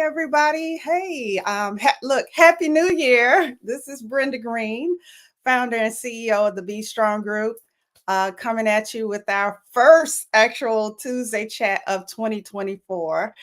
everybody. Hey, look, Happy New Year. This is Brenda Green, founder and CEO of the Be Strong Group, coming at you with our first actual Tuesday chat of 2024.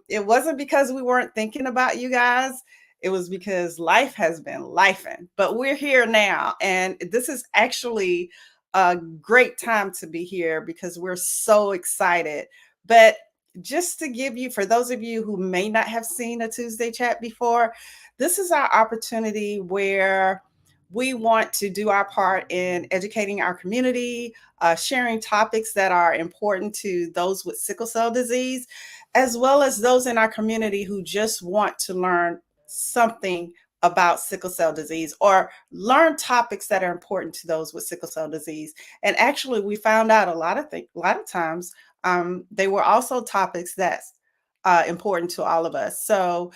It wasn't because we weren't thinking about you guys. It was because life has been lifing, but we're here now. And this is actually a great time to be here because we're so excited. But just to give you, for those of you who may not have seen a Tuesday chat before, this is our opportunity where we want to do our part in educating our community, sharing topics that are important to those with sickle cell disease, as well as those in our community who just want to learn something about sickle cell disease or learn topics that are important to those with sickle cell disease. And actually, we found out a lot of times they were also topics that's important to all of us. So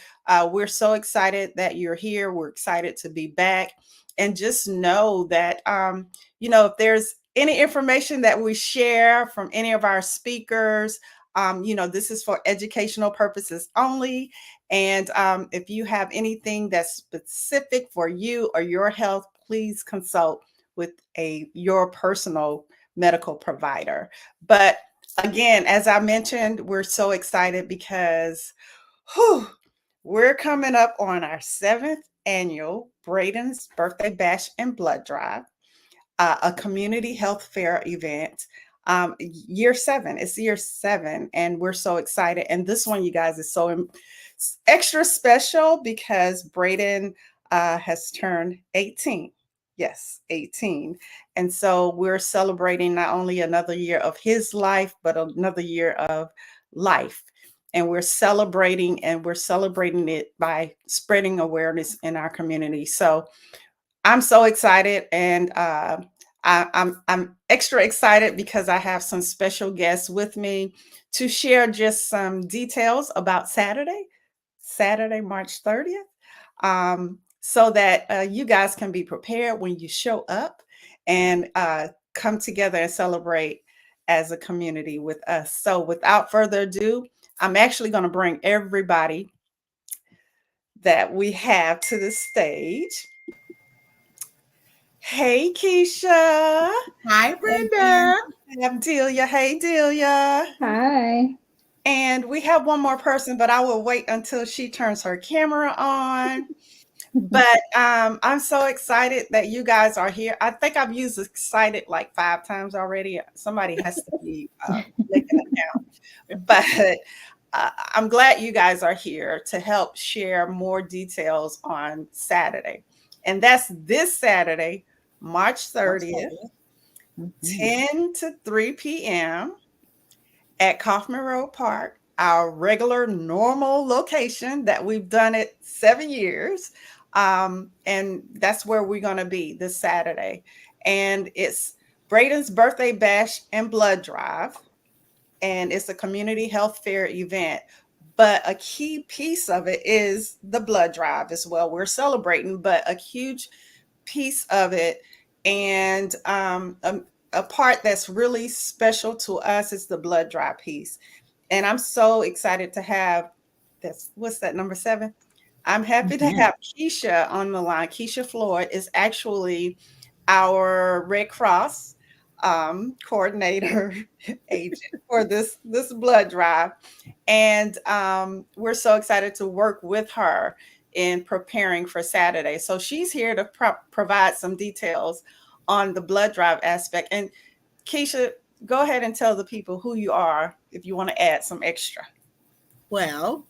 we're so excited that you're here. We're excited to be back. And just know that, if there's any information that we share from any of our speakers, this is for educational purposes only. And if you have anything that's specific for you or your health, please consult with your personal medical provider. But again, as I mentioned, we're so excited because we're coming up on our 7th annual Braden's Birthday Bash and Blood Drive, a community health fair event. Year 7, it's year 7, and we're so excited. And this one, you guys, is so extra special because Braden has turned 18. Yes, 18. And so we're celebrating not only another year of his life, but another year of life. And we're celebrating it by spreading awareness in our community. So I'm so excited, and I'm extra excited because I have some special guests with me to share just some details about Saturday, March 30th, so that you guys can be prepared when you show up and come together and celebrate as a community with us. So without further ado, I'm actually going to bring everybody that we have to the stage. Hey, Keisha. Hi, Brenda. We have Delia. Hey, Delia. Hi. And we have one more person, but I will wait until she turns her camera on. But I'm so excited that you guys are here. I think I've used excited like 5 times already. Somebody has to be making it count. But I'm glad you guys are here to help share more details on Saturday. And that's this Saturday, March 30th, 10 to 3 p.m. at Kaufman Road Park, our regular normal location that we've done it 7 years. And that's where we're going to be this Saturday. And it's Braden's Birthday Bash and Blood Drive. And it's a community health fair event. But a key piece of it is the blood drive as well. We're celebrating, but a huge piece of it, and a part that's really special to us is the blood drive piece. And I'm so excited to have this. What's that, number 7? I'm happy to have Keisha on the line. Keisha Floyd is actually our Red Cross coordinator agent for this blood drive, and we're so excited to work with her in preparing for Saturday. So she's here to provide some details on the blood drive aspect. And Keisha, go ahead and tell the people who you are if you want to add some extra. Well,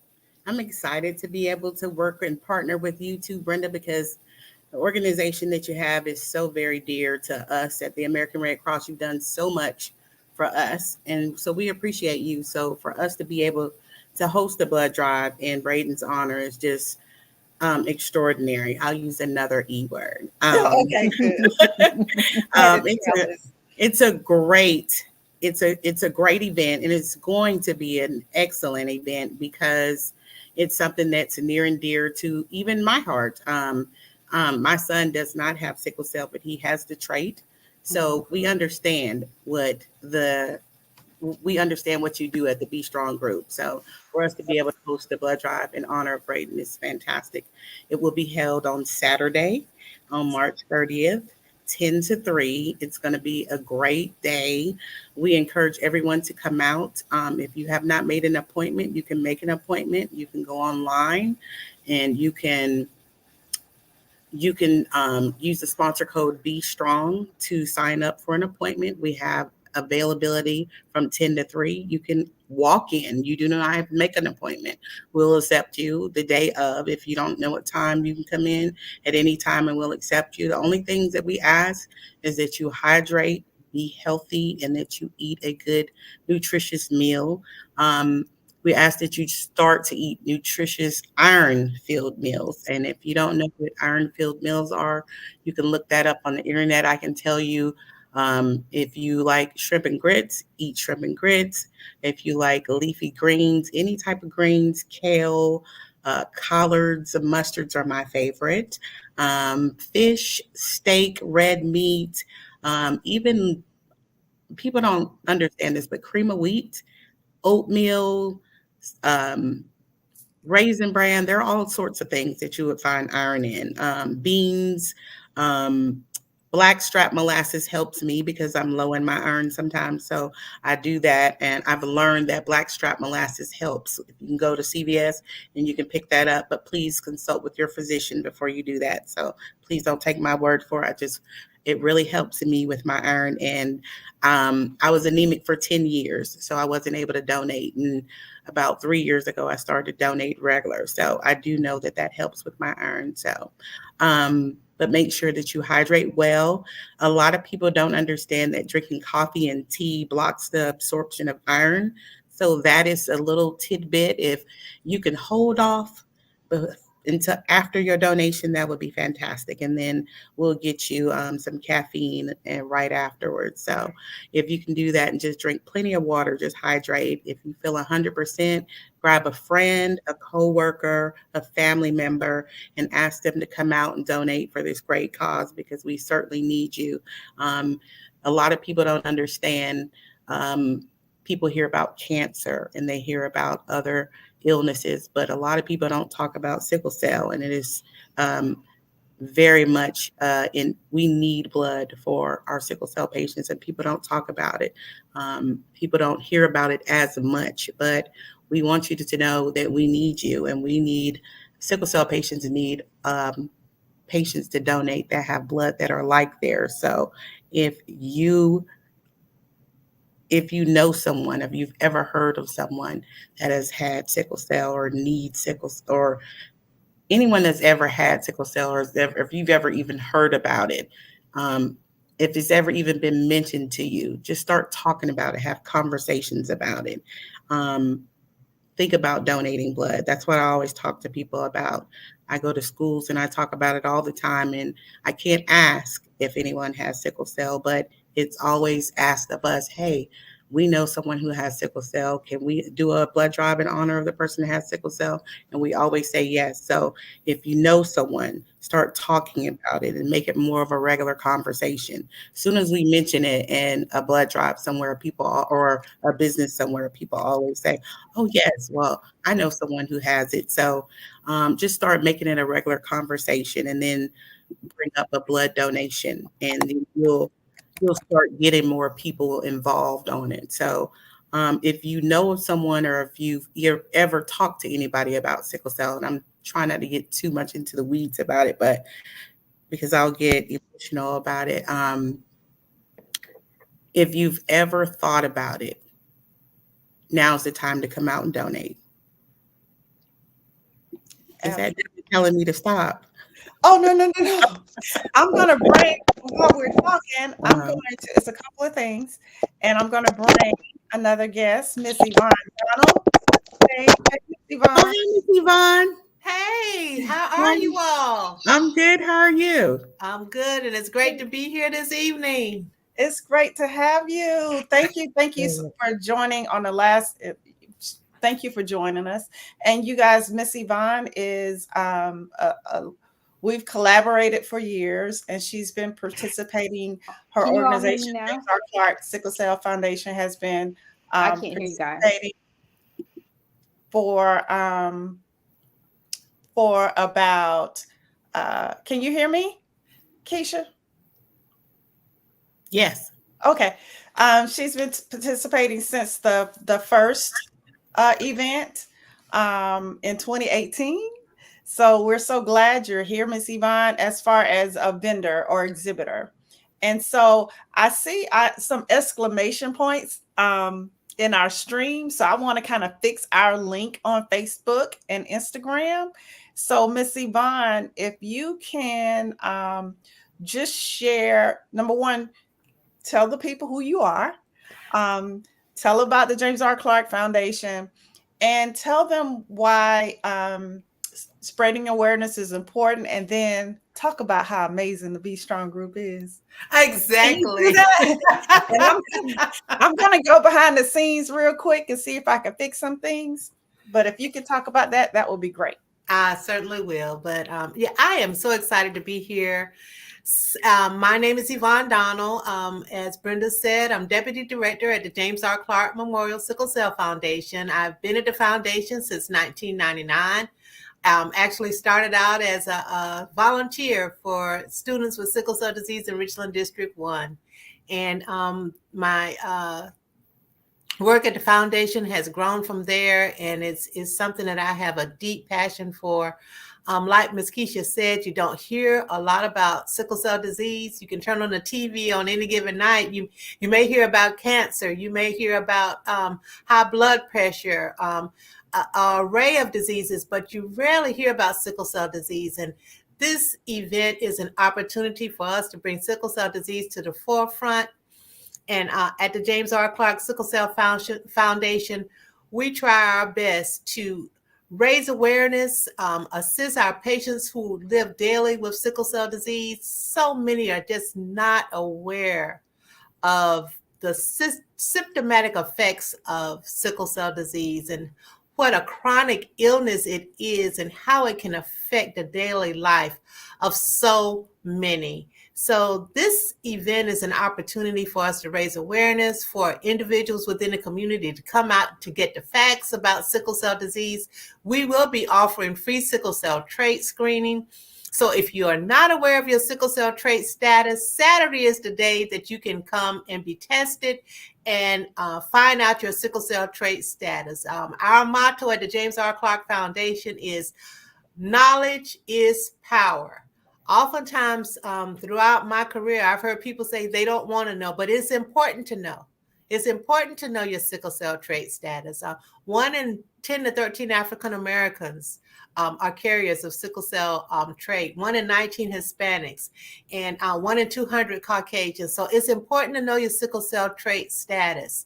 I'm excited to be able to work and partner with you too, Brenda, because the organization that you have is so very dear to us at the American Red Cross. You've done so much for us, and so we appreciate you. So for us to be able to host the blood drive in Braden's honor is just extraordinary. I'll use another E word. Okay, good. It's a great event, and it's going to be an excellent event because it's something that's near and dear to even my heart. My son does not have sickle cell, but he has the trait. So we understand what the we understand what you do at the Be Strong group. So for us to be able to host the blood drive in honor of Braden is fantastic. It will be held on Saturday, on March 30th. 10 to 3. It's going to be a great day. We encourage everyone to come out. If you have not made an appointment, you can make an appointment. You can go online and you can use the sponsor code Be Strong to sign up for an appointment. We have availability from 10 to 3. You can walk in. You do not have to make an appointment. We'll accept you the day of. If you don't know what time, you can come in at any time and we'll accept you. The only things that we ask is that you hydrate, be healthy, and that you eat a good, nutritious meal. We ask that you start to eat nutritious iron-filled meals. And if you don't know what iron-filled meals are, you can look that up on the internet. I can tell you, if you like shrimp and grits, eat shrimp and grits. If you like leafy greens, any type of greens, kale, collards, mustards are my favorite. Fish, steak, red meat, even people don't understand this, but cream of wheat, oatmeal, um, raisin bran. There are all sorts of things that you would find iron in. Beans, um, blackstrap molasses helps me because I'm low in my iron sometimes. So I do that. And I've learned that blackstrap molasses helps. If you can go to CVS and you can pick that up, but please consult with your physician before you do that. So please don't take my word for it. It really helps me with my iron. And I was anemic for 10 years, so I wasn't able to donate. And about 3 years ago, I started to donate regular. So I do know that that helps with my iron. So, but make sure that you hydrate well. A lot of people don't understand that drinking coffee and tea blocks the absorption of iron. So that is a little tidbit. If you can hold off until after your donation, that would be fantastic. And then we'll get you some caffeine and right afterwards. So if you can do that and just drink plenty of water, just hydrate. If you feel 100%, grab a friend, a coworker, a family member, and ask them to come out and donate for this great cause because we certainly need you. A lot of people don't understand. People hear about cancer and they hear about other illnesses, but a lot of people don't talk about sickle cell, and it is very much we need blood for our sickle cell patients, and people don't talk about it. People don't hear about it as much, but we want you to know that we need you, and we need sickle cell patients need patients to donate that have blood that are like theirs. So if you know someone, if you've ever heard of someone that has had sickle cell or needs sickle, or anyone that's ever had sickle cell, or if you've ever even heard about it, if it's ever even been mentioned to you, just start talking about it, have conversations about it. Think about donating blood. That's what I always talk to people about. I go to schools and I talk about it all the time, and I can't ask if anyone has sickle cell, but it's always asked of us, hey, we know someone who has sickle cell. Can we do a blood drive in honor of the person who has sickle cell? And we always say yes. So if you know someone, start talking about it and make it more of a regular conversation. As soon as we mention it in a blood drive somewhere, people, or a business somewhere, people always say, oh, yes, well, I know someone who has it. So just start making it a regular conversation, and then bring up a blood donation, and then you'll start getting more people involved on it. So if you know of someone, or if you've ever talked to anybody about sickle cell, and I'm trying not to get too much into the weeds about it, but because I'll get emotional about it. If you've ever thought about it, now's the time to come out and donate. Is that telling me to stop? Oh, no. I'm going to bring, while we're talking, it's a couple of things, and I'm going to bring another guest, Miss Yvonne Donald. Hey, Miss Yvonne. Oh, hey, Miss Yvonne. Hey, how are you all? I'm good. How are you? I'm good, and it's great to be here this evening. It's great to have you. Thank you for joining on the last. Thank you for joining us. And you guys, Miss Yvonne is we've collaborated for years, and she's been participating. Her organization, James R. Clark Sickle Cell Foundation, has been I can't hear you guys. participating for about can you hear me, Keisha? Yes. Okay. She's been participating since the first event in 2018. So we're so glad you're here, Miss Yvonne, as far as a vendor or exhibitor. And so I see some exclamation points in our stream. So I want to kind of fix our link on Facebook and Instagram. So Miss Yvonne, if you can just share, number one, tell the people who you are, tell about the James R. Clark Foundation, and tell them why spreading awareness is important, and then talk about how amazing the Be Strong group is. Exactly. And I'm going to go behind the scenes real quick and see if I can fix some things. But if you could talk about that, that would be great. I certainly will. But yeah, I am so excited to be here. My name is Yvonne Donald. As Brenda said, I'm Deputy Director at the James R. Clark Memorial Sickle Cell Foundation. I've been at the foundation since 1999. Actually started out as a volunteer for students with sickle cell disease in Richland District 1. And my work at the foundation has grown from there, and it's something that I have a deep passion for. Like Ms. Keisha said, you don't hear a lot about sickle cell disease. You can turn on the TV on any given night. You may hear about cancer. You may hear about high blood pressure, an array of diseases, but you rarely hear about sickle cell disease. And this event is an opportunity for us to bring sickle cell disease to the forefront. And at the James R. Clark Sickle Cell Foundation, we try our best to raise awareness, assist our patients who live daily with sickle cell disease. So many are just not aware of the symptomatic effects of sickle cell disease and what a chronic illness it is and how it can affect the daily life of so many. So this event is an opportunity for us to raise awareness, for individuals within the community to come out to get the facts about sickle cell disease. We will be offering free sickle cell trait screening. So if you are not aware of your sickle cell trait status, Saturday is the day that you can come and be tested and find out your sickle cell trait status. Our motto at the James R. Clark Foundation is knowledge is power. Oftentimes throughout my career, I've heard people say they don't want to know, but it's important to know. It's important to know your sickle cell trait status. 1 in 10 to 13 African Americans are carriers of sickle cell trait, 1 in 19 Hispanics, and 1 in 200 Caucasians. So it's important to know your sickle cell trait status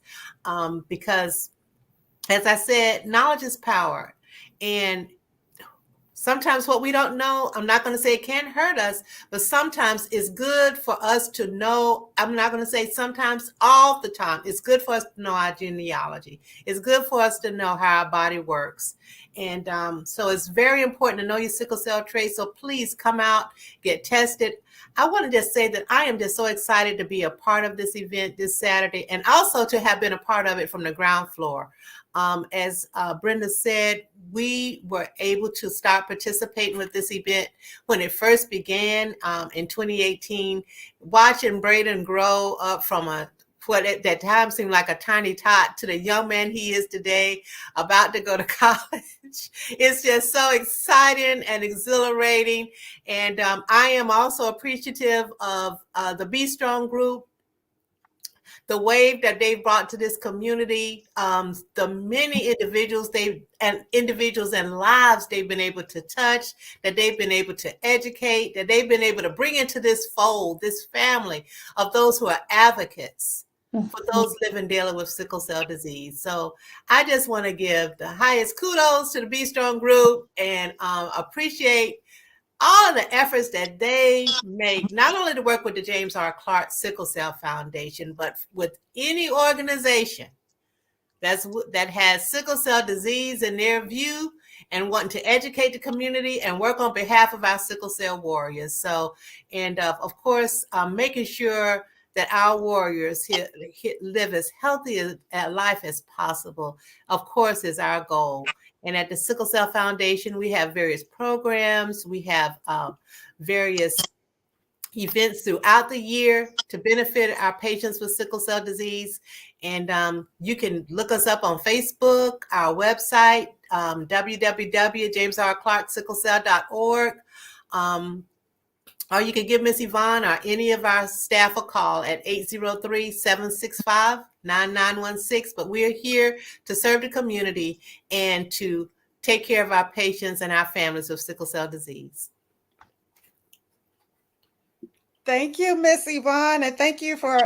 because, as I said, knowledge is power. And sometimes what we don't know, I'm not going to say it can't hurt us, but sometimes it's good for us to know. I'm not going to say sometimes, all the time. It's good for us to know our genealogy. It's good for us to know how our body works. And so it's very important to know your sickle cell trait. So please come out, get tested. I want to just say that I am just so excited to be a part of this event this Saturday and also to have been a part of it from the ground floor. As Brenda said, we were able to start participating with this event when it first began in 2018, watching Braden grow up from what at that time seemed like a tiny tot to the young man he is today, about to go to college. It's just so exciting and exhilarating. And I am also appreciative of the Be Strong group, the wave that they've brought to this community, the many individuals and lives they've been able to touch, that they've been able to educate, that they've been able to bring into this fold, this family of those who are advocates for those living daily with sickle cell disease. So I just want to give the highest kudos to the Be Strong group and appreciate all of the efforts that they make, not only to work with the James R. Clark Sickle Cell Foundation, but with any organization that has sickle cell disease in their view and wanting to educate the community and work on behalf of our sickle cell warriors. So, and of course, making sure that our warriors live as healthy a life as possible, of course, is our goal. And at the Sickle Cell Foundation, we have various programs. We have various events throughout the year to benefit our patients with sickle cell disease. And you can look us up on Facebook, our website, www.jamesrclarksicklecell.org. Or you can give Miss Yvonne or any of our staff a call at 803-765-9916. But we're here to serve the community and to take care of our patients and our families with sickle cell disease. Thank you, Miss Yvonne, and thank you for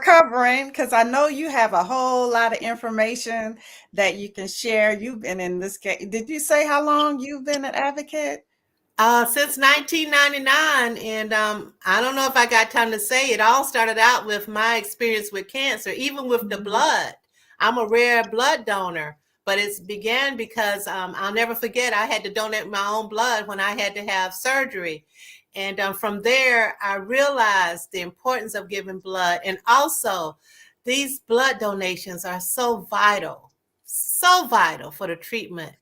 covering, because I know you have a whole lot of information that you can share. You've been in this case. Did you say how long you've been an advocate? Since 1999, and I don't know if I got time to say it all started out with my experience with cancer, even with the blood. I'm a rare blood donor, but it began because I'll never forget, I had to donate my own blood when I had to have surgery. And from there, I realized the importance of giving blood. And also, these blood donations are so vital for the treatment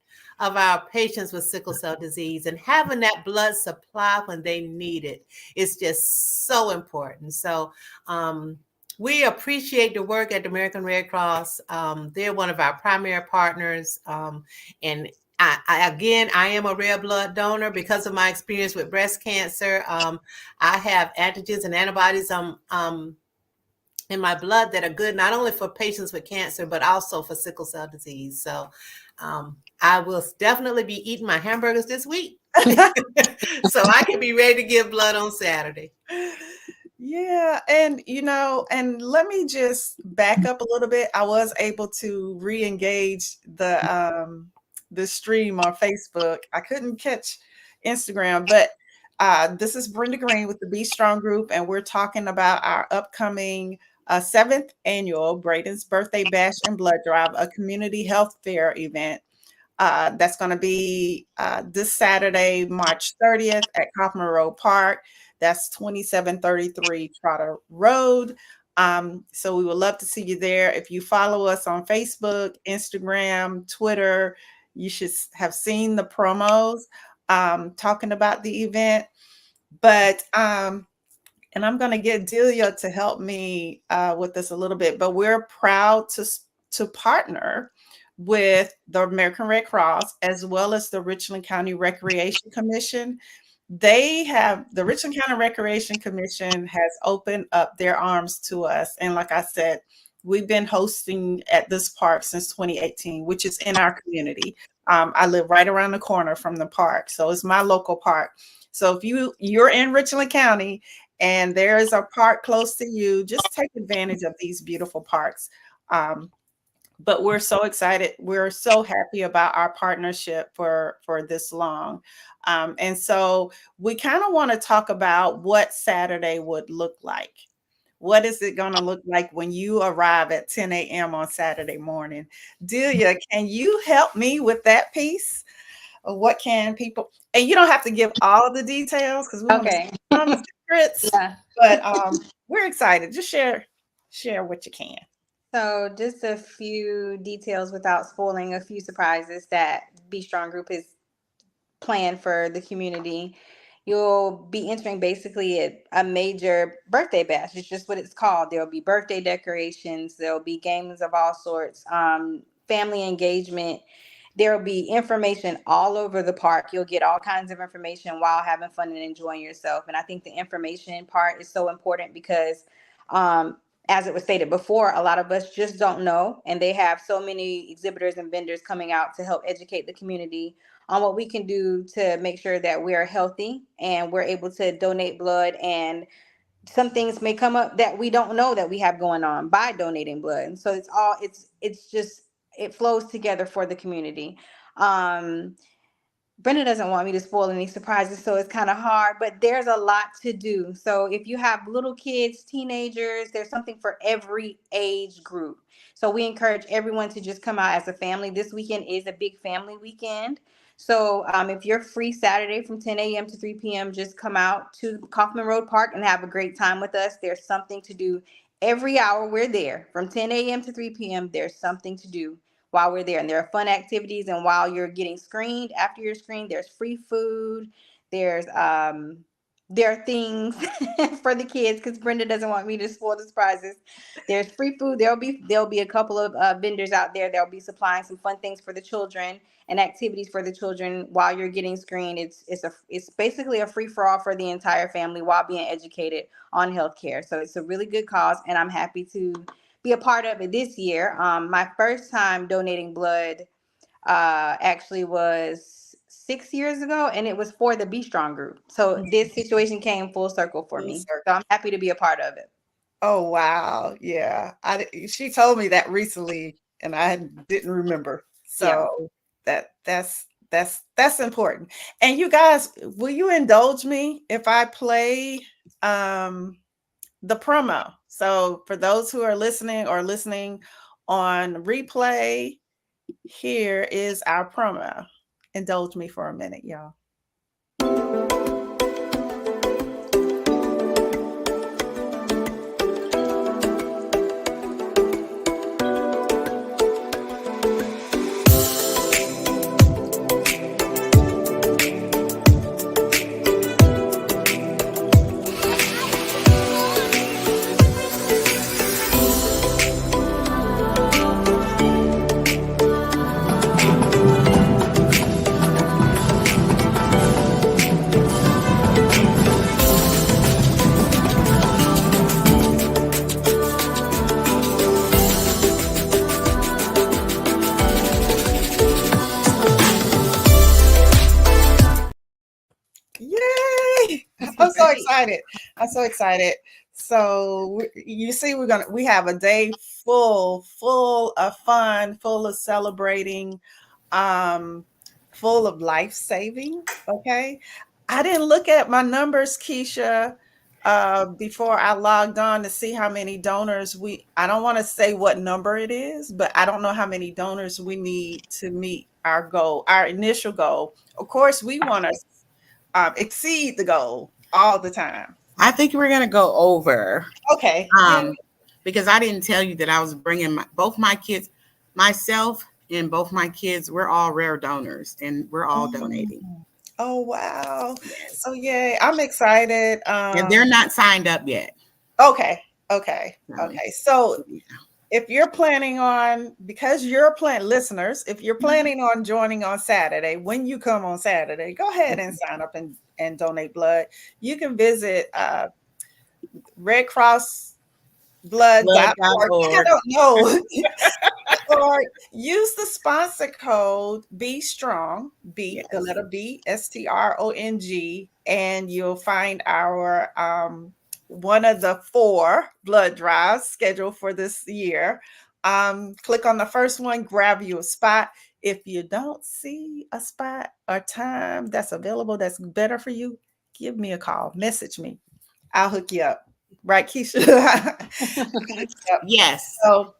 of our patients with sickle cell disease, and having that blood supply when they need it is just so important. So we appreciate the work at the American Red Cross. They're one of our primary partners. And I am a red blood donor because of my experience with breast cancer. I have antigens and antibodies in my blood that are good not only for patients with cancer, but also for sickle cell disease. So I will definitely be eating my hamburgers this week so I can be ready to give blood on Saturday. Yeah, and and let me just back up a little bit. I was able to re-engage the stream on Facebook. I couldn't catch Instagram, but this is Brenda Green with the Be Strong Group, and we're talking about our upcoming 7th annual Braden's Birthday Bash and Blood Drive, a community health fair event. That's going to be this Saturday, March 30th at Kaufman Road Park. That's 2733 Trotter Road. So we would love to see you there. If you follow us on Facebook, Instagram, Twitter, you should have seen the promos talking about the event. But and I'm going to get Delia to help me with this a little bit. But we're proud to partner with the American Red Cross as well as the Richland County Recreation Commission. The Richland County Recreation Commission has opened up their arms to us. And like I said, we've been hosting at this park since 2018, which is in our community. I live right around the corner from the park, so it's my local park. So if you're in Richland County and there is a park close to you, just take advantage of these beautiful parks. But we're so excited. We're so happy about our partnership for this long. And so we kind of want to talk about what Saturday would look like. What is it going to look like when you arrive at 10 a.m. on Saturday morning? Delia, can you help me with that piece? What can people, and you don't have to give all the details because we want to see some secrets, Yeah. but we're excited. Just share what you can. So just a few details without spoiling a few surprises that Be Strong Group is planned for the community. You'll be entering basically a major birthday bash. It's just what it's called. There'll be birthday decorations. There'll be games of all sorts, family engagement. There'll be information all over the park. You'll get all kinds of information while having fun and enjoying yourself. And I think the information part is so important because as it was stated before, a lot of us just don't know. And they have so many exhibitors and vendors coming out to help educate the community on what we can do to make sure that we are healthy and we're able to donate blood. And some things may come up that we don't know that we have going on by donating blood. So it flows together for the community. Brenda doesn't want me to spoil any surprises, so it's kind of hard, but there's a lot to do. So if you have little kids, teenagers, there's something for every age group. So we encourage everyone to just come out as a family. This weekend is a big family weekend. So if you're free Saturday from 10 a.m. to 3 p.m., just come out to Kaufman Road Park and have a great time with us. There's something to do every hour we're there. From 10 a.m. to 3 p.m., there's something to do while we're there. And there are fun activities. And while you're getting screened, after you're screened, there's free food. There are things for the kids because Brenda doesn't want me to spoil the surprises. There's free food. There'll be a couple of vendors out there. They'll be supplying some fun things for the children and activities for the children while you're getting screened. It's basically a free for all for the entire family while being educated on healthcare. So it's a really good cause, and I'm happy to be a part of it this year. My first time donating blood actually was 6 years ago, and it was for the Be Strong group. So this situation came full circle for me. So I'm happy to be a part of it. Oh, wow. Yeah. She told me that recently and I didn't remember. So that's important. And you guys, will you indulge me if I play the promo? So for those who are listening or listening on replay, here is our promo. Indulge me for a minute, y'all. Yay! I'm so excited. I'm so excited. So you see, we have a day full of fun, full of celebrating, full of life saving. Okay. I didn't look at my numbers, Keisha, before I logged on to see how many donors I don't want to say what number it is, but I don't know how many donors we need to meet our goal, our initial goal. Of course, we want to exceed the goal all the time. I think we're going to go over. Okay. Because I didn't tell you that I was bringing both my kids, myself and both my kids, we're all rare donors and we're all donating. Oh, wow. Yes. So, yay. I'm excited. And they're not signed up yet. Okay. So if you're planning on, listeners, if you're planning on joining on Saturday, when you come on Saturday, go ahead and sign up and donate blood. You can visit Red Cross Blood.org. I don't know. Or use the sponsor code Be Strong, the letter B, STRONG, and you'll find our one of the 4 blood drives scheduled for this year. Click on the first one, grab you a spot. If you don't see a spot or time that's available that's better for you, give me a call, message me. I'll hook you up. Right, Keisha? Yes. So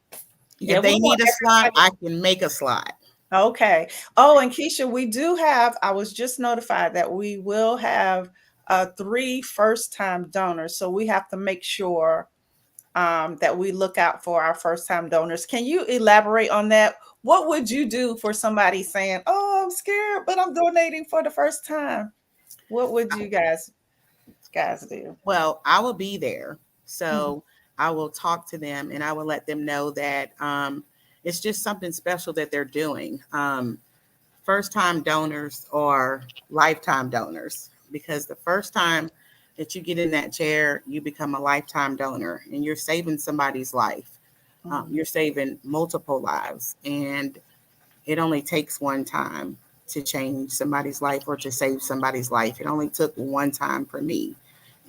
if they need a slot, I can make a slot. Okay. Oh, and Keisha, I was just notified that we will have 3 first-time donors. So we have to make sure that we look out for our first-time donors. Can you elaborate on that? What would you do for somebody saying, "Oh, I'm scared, but I'm donating for the first time"? What would you guys do? Well, I will be there. So I will talk to them and I will let them know that it's just something special that they're doing. First-time donors are lifetime donors, because the first time that you get in that chair, you become a lifetime donor and you're saving somebody's life. You're saving multiple lives, and it only takes one time to change somebody's life or to save somebody's life. It only took one time for me,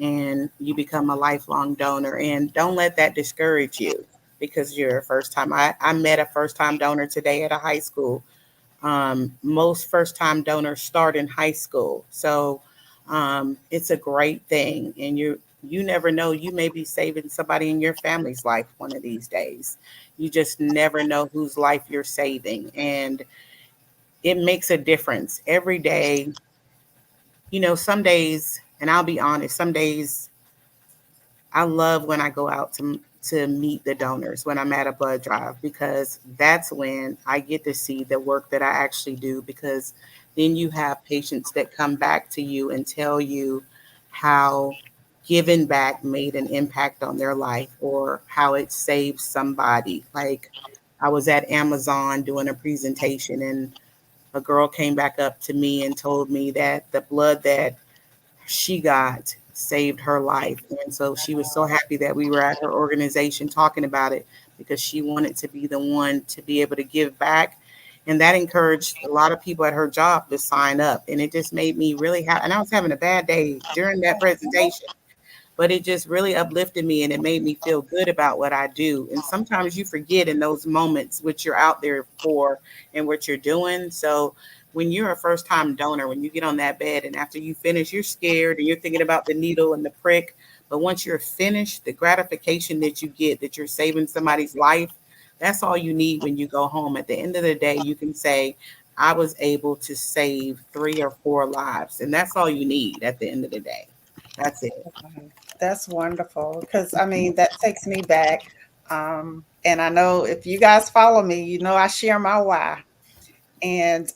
and you become a lifelong donor. And don't let that discourage you because you're a first time. I met a first time donor today at a high school. Most first time donors start in high school. So it's a great thing. And you never know, you may be saving somebody in your family's life one of these days. You just never know whose life you're saving. And it makes a difference every day. You know, some days, and I'll be honest, some days I love when I go out to meet the donors when I'm at a blood drive, because that's when I get to see the work that I actually do, because then you have patients that come back to you and tell you how giving back made an impact on their life or how it saved somebody. Like, I was at Amazon doing a presentation, and a girl came back up to me and told me that the blood that she got saved her life. And so she was so happy that we were at her organization talking about it, because she wanted to be the one to be able to give back. And that encouraged a lot of people at her job to sign up. And it just made me really happy. And I was having a bad day during that presentation, but it just really uplifted me and it made me feel good about what I do. And sometimes you forget in those moments what you're out there for and what you're doing. So when you're a first time donor, when you get on that bed and after you finish, you're scared and you're thinking about the needle and the prick. But once you're finished, the gratification that you get that you're saving somebody's life, that's all you need when you go home. At the end of the day, you can say, I was able to save 3 or 4 lives. And that's all you need at the end of the day. That's it. That's wonderful, because I mean that takes me back. And I know if you guys follow me, you know I share my why. And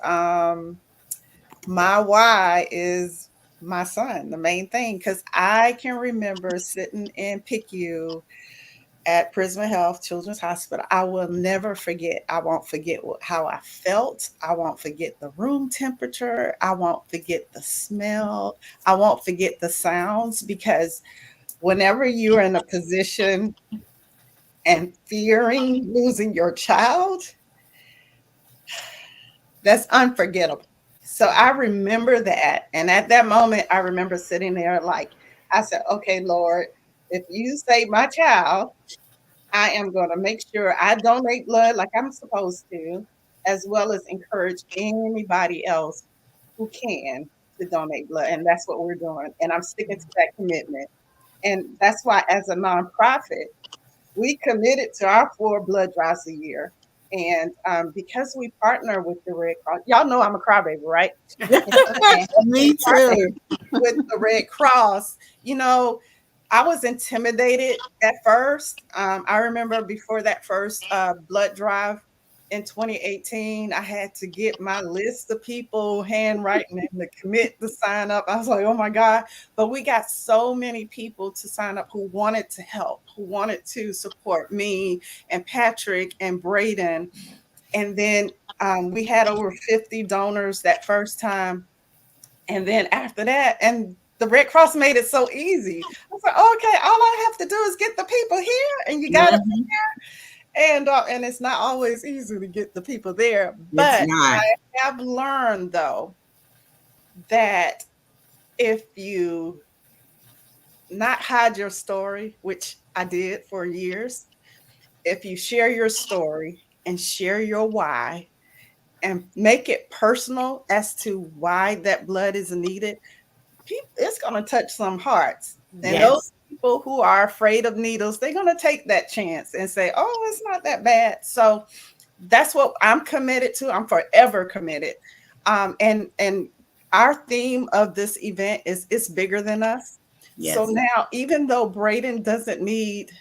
my why is my son, the main thing, because I can remember sitting in PICU at Prisma Health Children's Hospital. I will never forget. I won't forget how I felt. I won't forget the room temperature. I won't forget the smell. I won't forget the sounds, because whenever you're in a position and fearing losing your child, that's unforgettable. So I remember that. And at that moment, I remember sitting there like, I said, okay, Lord, if you save my child, I am going to make sure I donate blood like I'm supposed to, as well as encourage anybody else who can to donate blood. And that's what we're doing. And I'm sticking to that commitment. And that's why, as a nonprofit, we committed to our 4 blood drives a year. And because we partner with the Red Cross, y'all know I'm a crybaby, right? Okay. Me too. With the Red Cross, you know, I was intimidated at first. I remember before that first blood drive in 2018, I had to get my list of people handwriting and to commit to sign up. I was like, oh my God. But we got so many people to sign up who wanted to help, who wanted to support me and Patrick and Braden. And then we had over 50 donors that first time. And then after that, and the Red Cross made it so easy. I was like, okay, all I have to do is get the people here, and you got it. Mhm. And it's not always easy to get the people there. It's But not. I have learned though that if you not hide your story, which I did for years, if you share your story and share your why and make it personal as to why that blood is needed, it's going to touch some hearts. And Yes. those people who are afraid of needles, they're going to take that chance and say, oh, it's not that bad. So that's what I'm committed to. I'm forever committed. And our theme of this event is it's bigger than us. Yes. So now, even though Braden doesn't need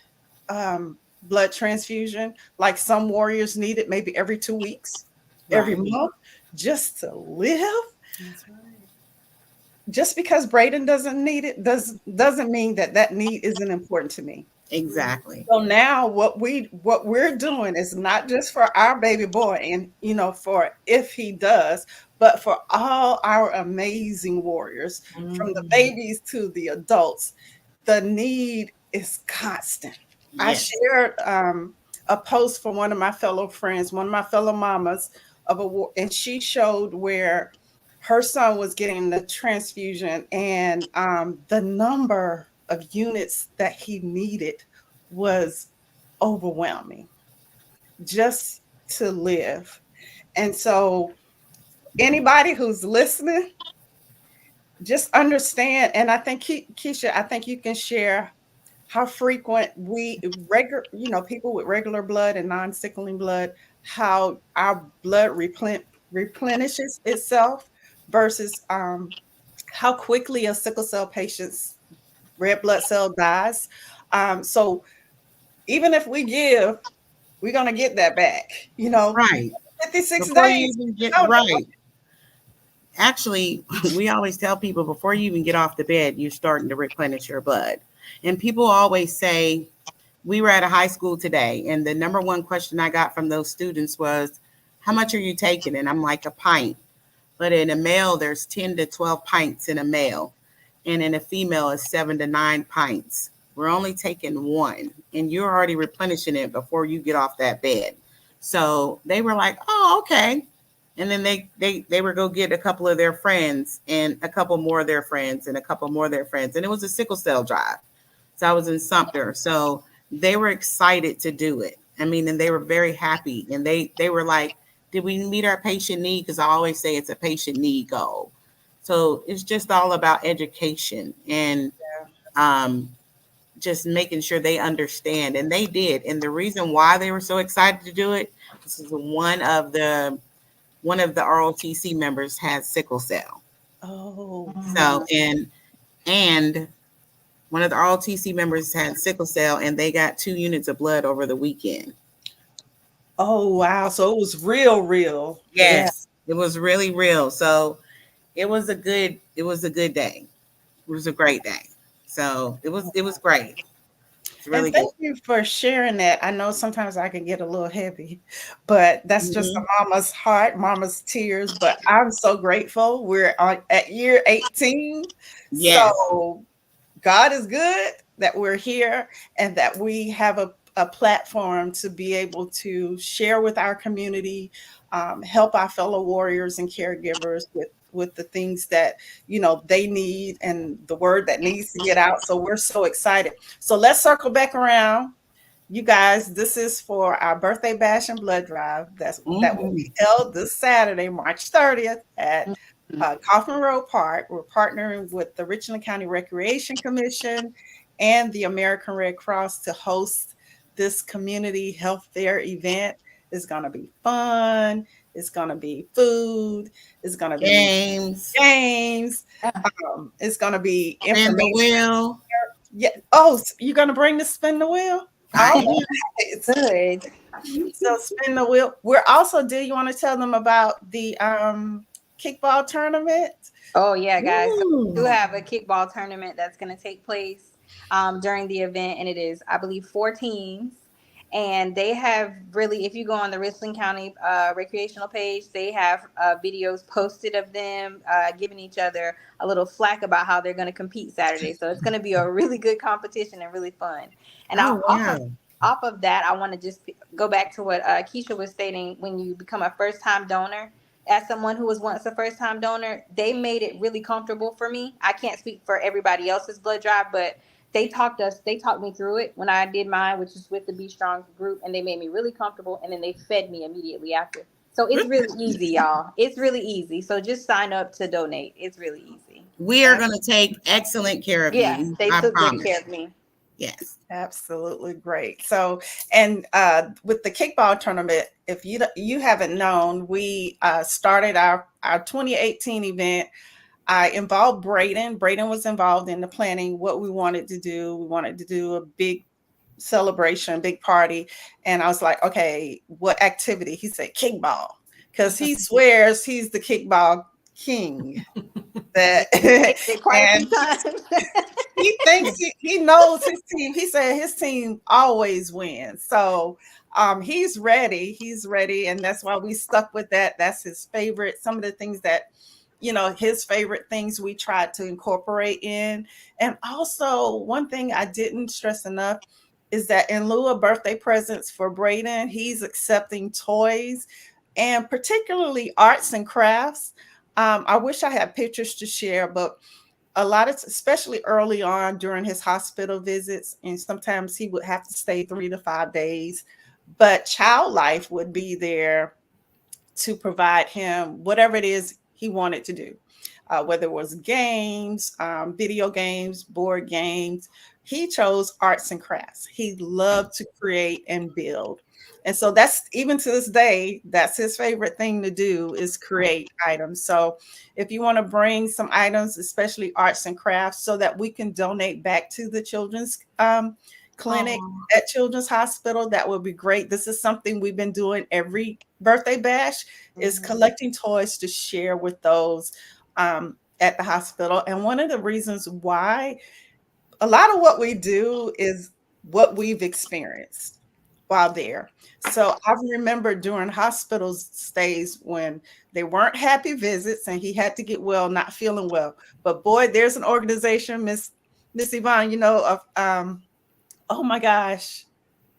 blood transfusion, like some warriors need it maybe every 2 weeks, every Right. month, just to live. That's right. Just because Braden doesn't need it doesn't mean that that need isn't important to me. Exactly. So now what we're doing is not just for our baby boy and for if he does, but for all our amazing warriors, from the babies to the adults. The need is constant. I Yes. shared a post from one of my fellow friends, one of my fellow mamas and she showed where her son was getting the transfusion, and the number of units that he needed was overwhelming just to live. And so anybody who's listening, just understand. And I think Keisha, I think you can share how frequent people with regular blood and non-sickling blood, how our blood replenishes itself versus how quickly a sickle cell patient's red blood cell dies. So even if we give, we're gonna get that back. 56 Before you days. even get Oh, right. Actually, we always tell people before you even get off the bed, you're starting to replenish your blood. And people always say, we were at a high school today, and the number one question I got from those students was, how much are you taking? And I'm like, a pint. But in a male, there's 10 to 12 pints in a male. And in a female, it's 7 to 9 pints. We're only taking one, and you're already replenishing it before you get off that bed. So they were like, oh, okay. And then they were go get a couple of their friends and a couple more of their friends and a couple more of their friends. And it was a sickle cell drive. So I was in Sumter. So they were excited to do it. I mean, and they were very happy. And they were like, did we meet our patient need? Because I always say it's a patient need goal. So it's just all about education and just making sure they understand. And they did. And the reason why they were so excited to do it, this is one of the ROTC members has sickle cell. Oh. So and one of the ROTC members had sickle cell, and they got 2 units of blood over the weekend. Oh, wow. So it was real. Yes, yeah. It was really real. So it was a good day. It was a great day. So it was great. It's really and thank you for sharing that. I know sometimes I can get a little heavy, but that's just a mama's heart, mama's tears. But I'm so grateful. We're at year 18. Yes. So God is good that we're here and that we have a platform to be able to share with our community, help our fellow warriors and caregivers with the things that they need and the word that needs to get out. So we're so excited. So let's circle back around. You guys, this is for our birthday bash and blood drive. That will be held this Saturday, March 30th at Kaufman Road Park. We're partnering with the Richland County Recreation Commission and the American Red Cross to host this community health fair event. It's going to be fun. It's going to be food. It's going to be games. It's going to be information. Spin the wheel. Yeah. Oh, so you're going to bring the spin the wheel? It's good. So spin the wheel. We're also, do you want to tell them about the kickball tournament? Oh yeah, guys. We do have a kickball tournament that's going to take place during the event, and it is, I believe, 4 teams. And they have really, if you go on the Richland County recreational page, they have videos posted of them giving each other a little flack about how they're going to compete Saturday. So it's going to be a really good competition and really fun. And off of that, I want to just go back to what Keisha was stating. When you become a first-time donor, as someone who was once a first-time donor, they made it really comfortable for me. I can't speak for everybody else's blood drive, but they talked me through it when I did mine, which is with the Be Strong group, and they made me really comfortable, and then they fed me immediately after. So it's really easy, y'all. It's really easy. So just sign up to donate. It's really easy. We are going to take excellent care of you. Yes, they took good care of me. Yes. Absolutely great. So, and with the kickball tournament, if you haven't known, we started our 2018 event. I involved Braden. Braden was involved in the planning, what we wanted to do. We wanted to do a big celebration, big party. And I was like, okay, what activity? He said kickball, because he swears he's the kickball king. And he thinks he knows his team. He said his team always wins. So he's ready. And that's why we stuck with that. That's his favorite. Some of the things that his favorite things we tried to incorporate in. And also, one thing I didn't stress enough is that in lieu of birthday presents for Braden, he's accepting toys and particularly arts and crafts. I wish I had pictures to share, but a lot of, especially early on during his hospital visits, and sometimes he would have to stay 3 to 5 days, but Child Life would be there to provide him whatever it is he wanted to do, whether it was games, video games, board games. He chose arts and crafts. He loved to create and build. And so that's, even to this day, that's his favorite thing to do, is create items. So if you want to bring some items, especially arts and crafts, so that we can donate back to the children's clinic at Children's Hospital, that would be great. This is something we've been doing every birthday bash, is collecting toys to share with those at the hospital. And one of the reasons why, a lot of what we do is what we've experienced while there. So I remember during hospital stays when they weren't happy visits and he had to get well, not feeling well. But boy, there's an organization, Miss Yvonne, you know, of oh my gosh,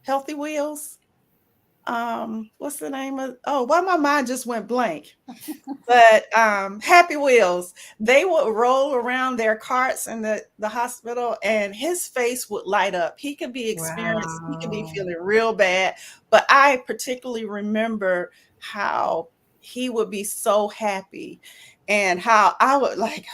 Healthy Wheels. What's the name of, oh, why my mind just went blank. But Happy Wheels, they would roll around their carts in the hospital and his face would light up. He could be experienced, he could be feeling real bad. But I particularly remember how he would be so happy, and how I would like,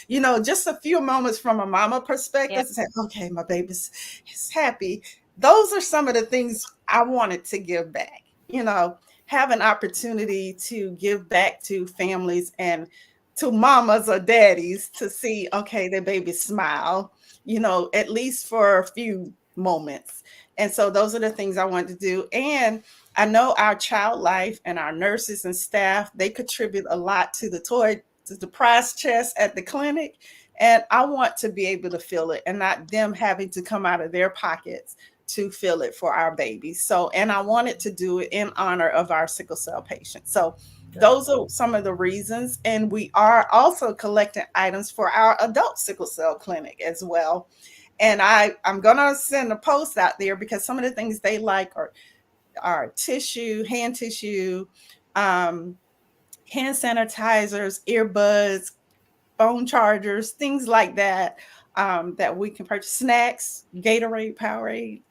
you know, just a few moments from a mama perspective, say, okay, my baby's happy. Those are some of the things I wanted to give back, you know, have an opportunity to give back to families and to mamas or daddies to see, okay, their baby smile, you know, at least for a few moments. And so those are the things I wanted to do. And I know our Child Life and our nurses and staff, they contribute a lot to the prize chest at the clinic. And I want to be able to fill it and not them having to come out of their pockets to fill it for our babies. So, and I wanted to do it in honor of our sickle cell patients. So those are some of the reasons. And we are also collecting items for our adult sickle cell clinic as well. And I'm going to send a post out there, because some of the things they like are tissue, hand tissue, hand sanitizers, earbuds, phone chargers, things like that, that we can purchase, snacks, Gatorade, Powerade,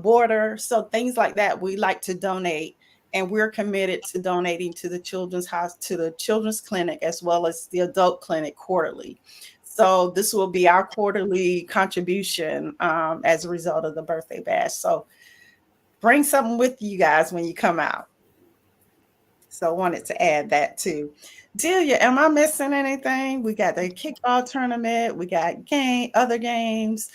water. So things like that we like to donate. And we're committed to donating to the children's clinic, as well as the adult clinic quarterly. So this will be our quarterly contribution as a result of the birthday bash. So bring something with you guys when you come out. So I wanted to add that too. Delia, am I missing anything? We got the kickball tournament. We got other games.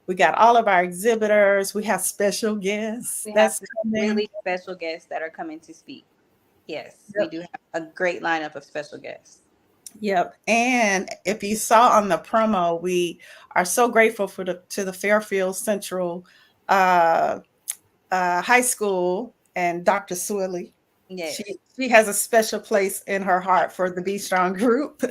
We got all of our exhibitors. We have special guests. We have really special guests that are coming to speak. Yes, we do have a great lineup of special guests. Yep. And if you saw on the promo, we are so grateful to the Fairfield Central High School and Dr. Swilly. Yes. She has a special place in her heart for the Be Strong group.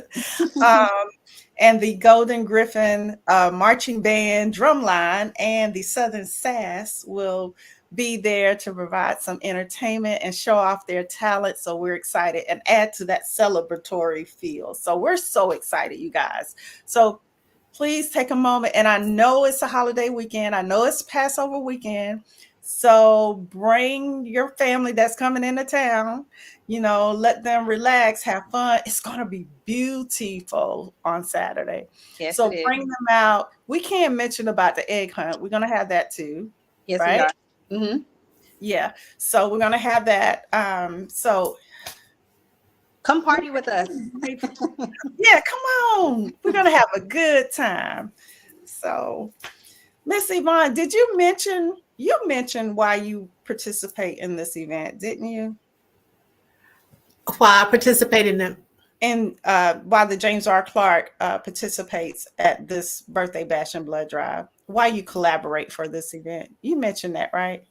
And the Golden Griffin Marching Band Drumline and the Southern Sass will be there to provide some entertainment and show off their talent. So we're excited and add to that celebratory feel. So we're so excited, you guys. So please take a moment. And I know it's a holiday weekend. I know it's Passover weekend. So bring your family that's coming into town, you know, let them relax, have fun. It's going to be beautiful on Saturday. Yes, so bring them out. We can't mention about the egg hunt. We're going to have that too. Yes, right? we are. Mm-hmm. Yeah. So we're going to have that. So come party with us. Yeah, come on. We're going to have a good time. So Miss Yvonne, did you mention why you participate in this event, didn't you? Why I participate in them? And why the James R. Clark participates at this birthday bash and blood drive, why you collaborate for this event. You mentioned that, right?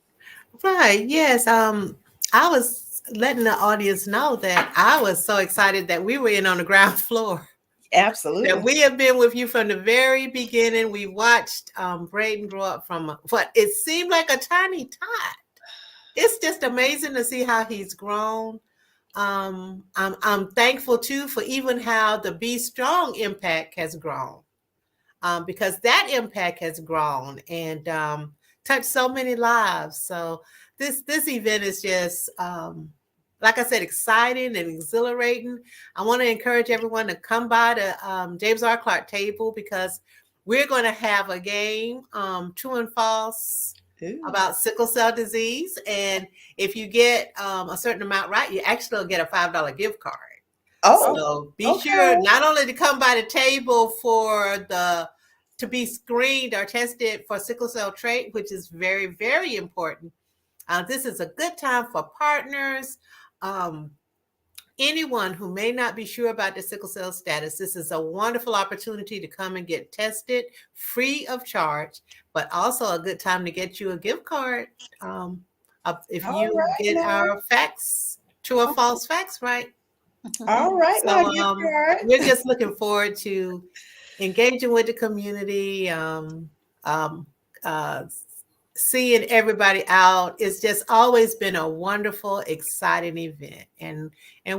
Right. Yes. I was letting the audience know that I was so excited that we were in on the ground floor. Absolutely. That we have been with you from the very beginning. We watched Braden grow up from what it seemed like a tiny tot. It's just amazing to see how he's grown. I'm thankful too for even how the Be Strong impact has grown, because that impact has grown and touched so many lives. So this event is just like I said, exciting and exhilarating. I want to encourage everyone to come by the James R. Clark table, because we're going to have a game, true and false, Ooh. about sickle cell disease. And if you get a certain amount right, you actually will get a $5 gift card. Oh, So be okay. sure not only to come by the table to be screened or tested for sickle cell trait, which is very, very important. This is a good time for partners. Anyone who may not be sure about their sickle cell status, this is a wonderful opportunity to come and get tested free of charge, but also a good time to get you a gift card if All you right get now. our facts, true or false facts, right? All right, So now, gift card. we're just looking forward to engaging with the community, seeing everybody out. It's just always been a wonderful, exciting event. And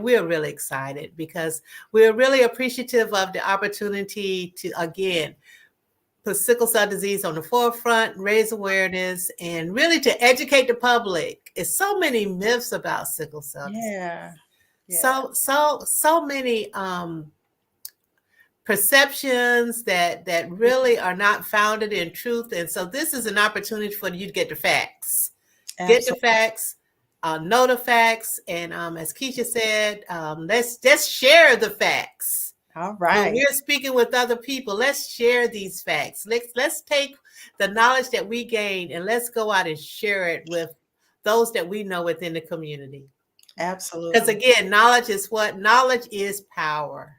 we're really excited because we're really appreciative of the opportunity to, again, put sickle cell disease on the forefront, raise awareness, and really to educate the public. There's so many myths about sickle cell disease. Yeah. So many perceptions that really are not founded in truth. And so this is an opportunity for you to get the facts. Get the facts, know the facts. And as Keisha said, let's share the facts. All right. When we're speaking with other people, let's share these facts. Let's take the knowledge that we gain and let's go out and share it with those that we know within the community. Absolutely. Because again, knowledge is what? Knowledge is power.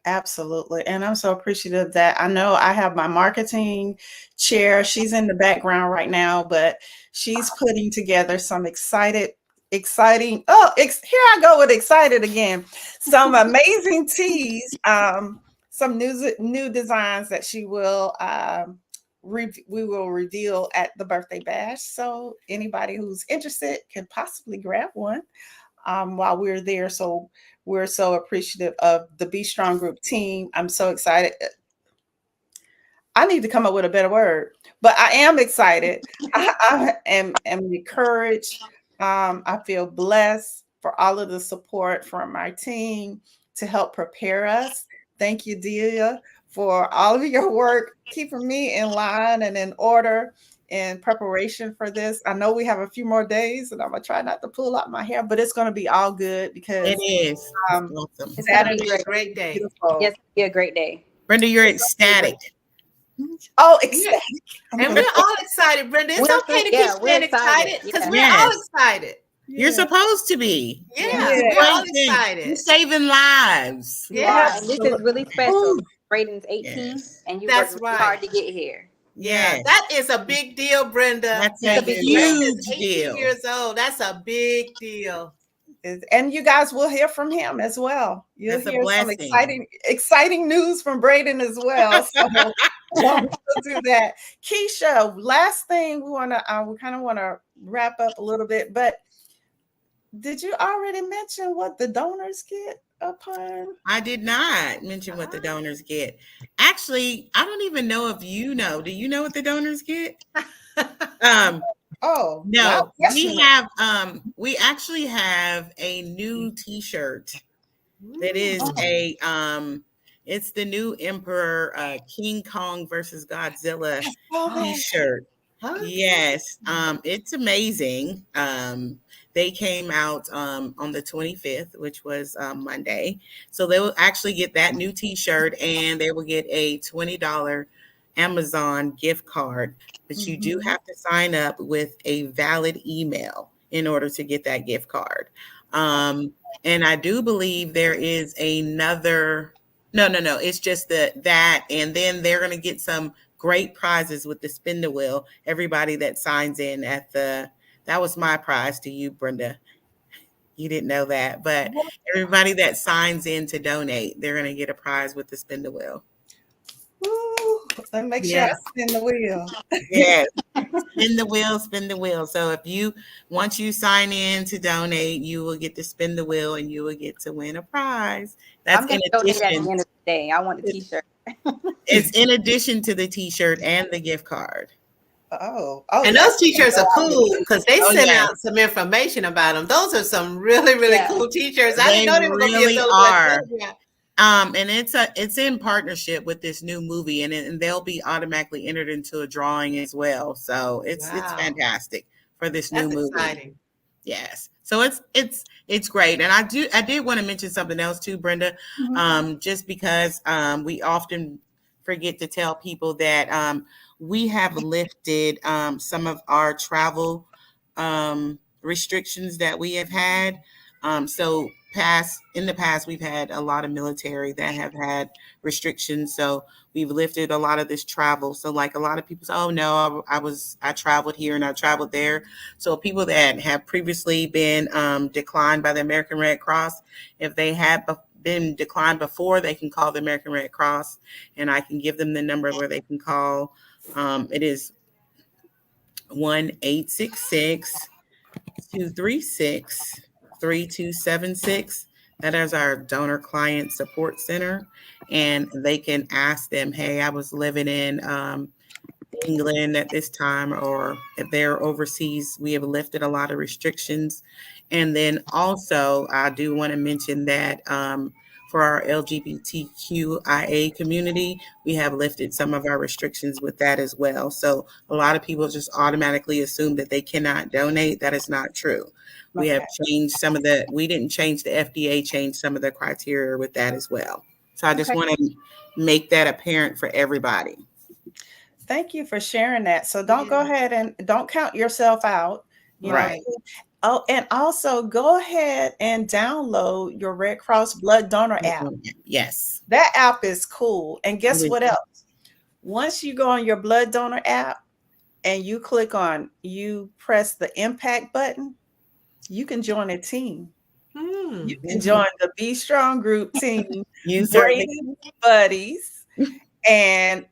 Absolutely. And I'm so appreciative that I know I have my marketing chair. She's in the background right now, but she's putting together some exciting, here I go with excited again. Some amazing teas, some new designs that she will, we will reveal at the birthday bash. So anybody who's interested can possibly grab one while we're there. So we're so appreciative of the Be Strong Group team. I'm so excited. I need to come up with a better word, but I am excited. I am encouraged. I feel blessed for all of the support from our team to help prepare us. Thank you, Delia, for all of your work, keeping me in line and in order in preparation for this. I know we have a few more days and I'm gonna try not to pull out my hair, but it's gonna be all good because It is. It's Awesome. going to be a great day. beautiful. Yes, it'll be a great day. Brenda, you're ecstatic. Oh, ecstatic. And we're all excited, Brenda. It's okay to keep staying excited because we're all excited. You're supposed to be. Yeah, Yeah. we're all Great thing. excited. You're saving lives. Yeah. And this is really special. Ooh. Braden's 18, Yes. and you That's worked really right. hard to get here. Yeah, Yes. that is a big deal, Brenda. That's Because a Brenda huge is 18 deal. years old. That's a big deal. And you guys will hear from him as well. You'll That's a hear some blessing. exciting news from Braden as well. So we'll do that. Keisha, last thing we kind of want to wrap up a little bit, but did you already mention what the donors get upon? I did not mention what the donors get. Actually, I don't even know if you know. Do you know what the donors get? Oh, No, well, yes, we you know. have we actually have a new t-shirt that is it's the new Emperor King Kong versus Godzilla t-shirt. Yes, it's amazing. They came out on the 25th, which was Monday. So they will actually get that new t-shirt and they will get a $20 Amazon gift card. But you do have to sign up with a valid email in order to get that gift card. And I do believe there is another, no, it's just that. And then they're going to get some great prizes with the spin the wheel. Everybody that signs in that was my prize to you, Brenda. You didn't know that, but everybody that signs in to donate, they're going to get a prize with the spin the wheel. Ooh, let me make sure I spin the wheel. Yes. Spin the wheel. So once you sign in to donate, you will get to spin the wheel and you will get to win a prize. That's I'm going in to donate at the addition. end of the day. I want the t-shirt. It's in addition to the t-shirt and the gift card. Oh, And those t-shirts are cool because they sent yeah. out some information about them. Those are some really, really Yeah. cool t-shirts. I They didn't know they were going to be really available. are. And it's in partnership with this new movie, and they'll be automatically entered into a drawing as well. So it's Wow. fantastic for this That's new movie. exciting. Yes. So it's great. And I did want to mention something else too, Brenda. Just because we often forget to tell people that we have lifted some of our travel restrictions that we have had. So in the past, we've had a lot of military that have had restrictions. So we've lifted a lot of this travel. So like a lot of people say, oh no, I traveled here and I traveled there. So people that have previously been declined by the American Red Cross, if they have been declined before, they can call the American Red Cross, and I can give them the number where they can call. It is 1-866-236-3276. That is our donor client support center, and they can ask them, hey, I was living in England at this time, or if they're overseas, we have lifted a lot of restrictions. And then also, I do want to mention that for our LGBTQIA community, we have lifted some of our restrictions with that as well. So a lot of people just automatically assume that they cannot donate. That is not true. We have changed we didn't change, the FDA changed some of the criteria with that as well. So I just want to make that apparent for everybody. Thank you for sharing that. So don't go ahead and don't count yourself out. Right. Oh, and also go ahead and download your Red Cross Blood Donor app. Yes. That app is cool. And guess what else? Once you go on your Blood Donor app and you press the impact button, you can join a team. You can join the Be Strong Group team, Braden's Buddies. And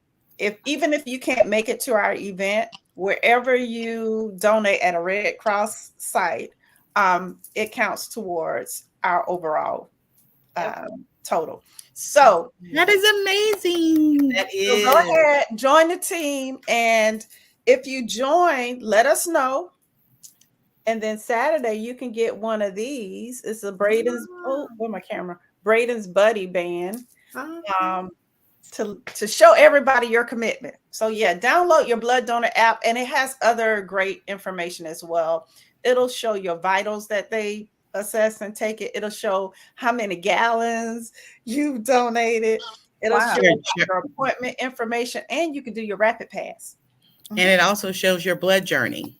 even if you can't make it to our event, wherever you donate at a Red Cross site, it counts towards our overall total. So that is amazing. That is. So go ahead, join the team, and if you join, let us know. And then Saturday you can get one of these. It's a Braden's. Oh, where's my camera? Braden's Buddy Band. To show everybody your commitment. So yeah, download your Blood Donor app, and it has other great information as well. It'll show your vitals that they assess and take it. It'll show how many gallons you've donated. It'll show your appointment information, and you can do your rapid pass. And it also shows your blood journey.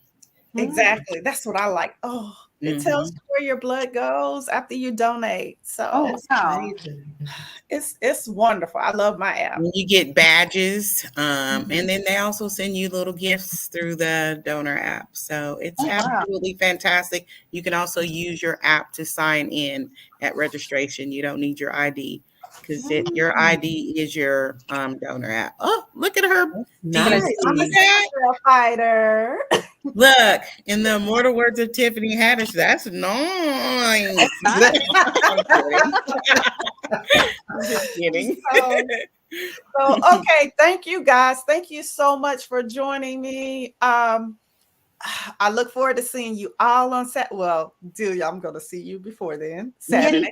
Exactly. That's what I like. Oh, it tells you where your blood goes after you donate. So it's wonderful. I love my app. You get badges, and then they also send you little gifts through the donor app. So it's absolutely fantastic. You can also use your app to sign in at registration. You don't need your ID, because your ID is your donor app. Oh, look at her. Nice. I'm a fighter. Look, in the immortal words of Tiffany Haddish, that's nice. I'm just kidding. So okay, thank you guys. Thank you so much for joining me. I look forward to seeing you all on Saturday. Well, Delia, I'm going to see you before then, Saturday.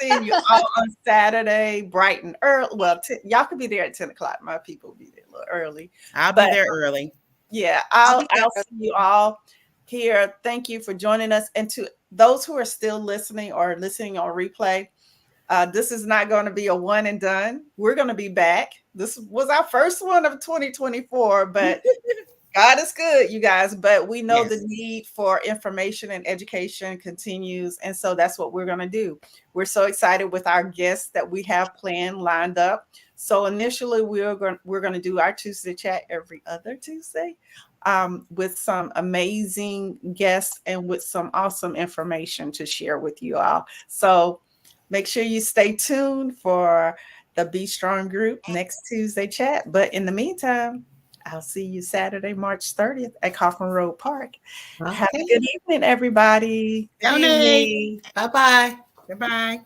Seeing you all on Saturday, bright and early. Well, y'all could be there at 10 o'clock. My people will be there a little early. I'll be there early. Yeah, I'll see you all here. Thank you for joining us. And to those who are still listening or listening on replay, this is not going to be a one and done. We're going to be back. This was our first one of 2024, but God is good, you guys. But we know the need for information and education continues. And so that's what we're going to do. We're so excited with our guests that we have planned, lined up. So initially, we're going to do our Tuesday chat every other Tuesday with some amazing guests and with some awesome information to share with you all. So make sure you stay tuned for the Be Strong Group next Tuesday chat. But in the meantime, I'll see you Saturday, March 30th at Kaufman Road Park. Have a good evening, everybody. Bye-bye. Bye-bye. Goodbye.